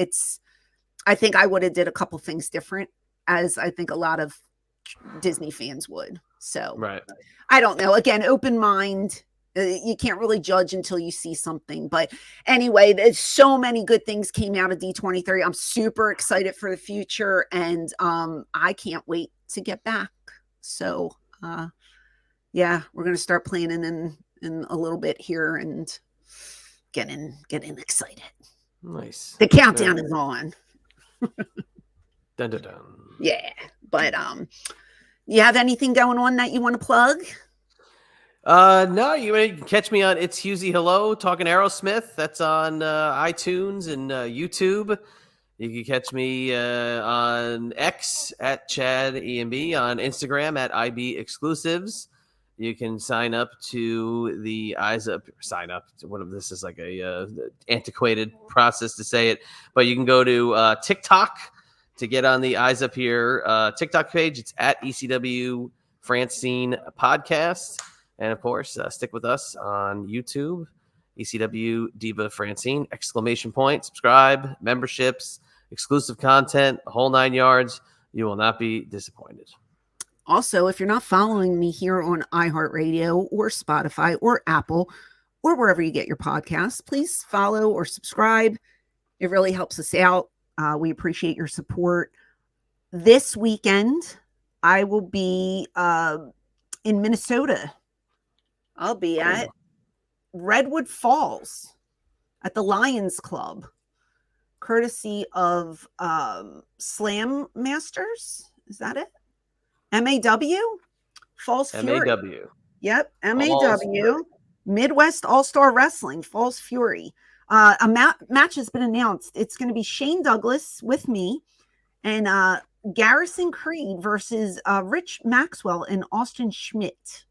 I think I would have did a couple things different, as I think a lot of Disney fans would. So right. I don't know. Again, open mind. You can't really judge until you see something. But anyway, there's so many good things came out of D23. I'm super excited for the future, and I can't wait to get back. So yeah, we're gonna start planning in a little bit here and getting excited. Nice. The countdown is on. Dun, dun, dun. Yeah, but you have anything going on that you want to plug? No, you can catch me on It's Husey Hello talking Aerosmith. That's on iTunes and YouTube. You can catch me on X at Chad EMB, on Instagram at IB Exclusives. You can sign up to the Eyes Up. Sign up. This is like a antiquated process to say it, but you can go to TikTok to get on the Eyes Up Here TikTok page. It's at ECW Francine Podcast. And, of course, stick with us on YouTube, ECW Diva Francine, ! Subscribe, memberships, exclusive content, the whole 9 yards. You will not be disappointed. Also, if you're not following me here on iHeartRadio or Spotify or Apple or wherever you get your podcasts, please follow or subscribe. It really helps us out. We appreciate your support. This weekend, I will be in Minnesota. I'll be at Redwood Falls at the Lions Club, courtesy of Slam Masters. Is that it? MAW? Falls Fury. MAW. Yep, MAW. Midwest All-Star Wrestling, Falls Fury. A match has been announced. It's going to be Shane Douglas with me and Garrison Creed versus Rich Maxwell and Austin Schmidt.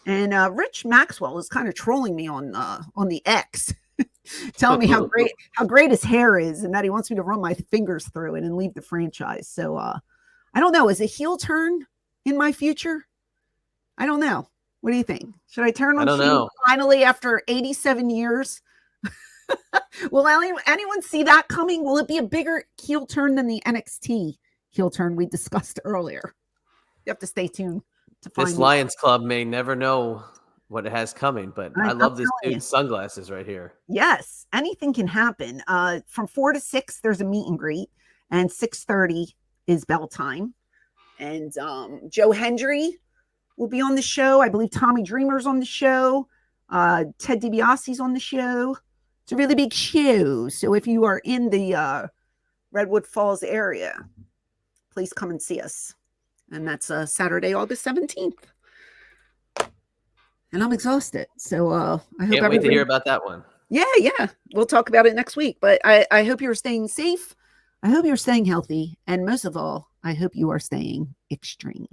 And Rich Maxwell is kind of trolling me on the X, telling me how great his hair is and that he wants me to run my fingers through it and leave the franchise. So I don't know. Is a heel turn in my future? I don't know. What do you think? Should I turn on Shane finally after 87 years? Will anyone see that coming? Will it be a bigger heel turn than the NXT heel turn we discussed earlier? You have to stay tuned. This Lions Club may never know what it has coming, but I love this dude's sunglasses right here. Yes, anything can happen. From 4 to 6, there's a meet and greet, and 6:30 is bell time. And Joe Hendry will be on the show. I believe Tommy Dreamer's on the show. Ted DiBiase's on the show. It's a really big show. So if you are in the Redwood Falls area, please come and see us. And that's Saturday, August 17th. And I'm exhausted. So I hope can't wait to hear about that one. Yeah. We'll talk about it next week. But I hope you're staying safe. I hope you're staying healthy. And most of all, I hope you are staying extreme.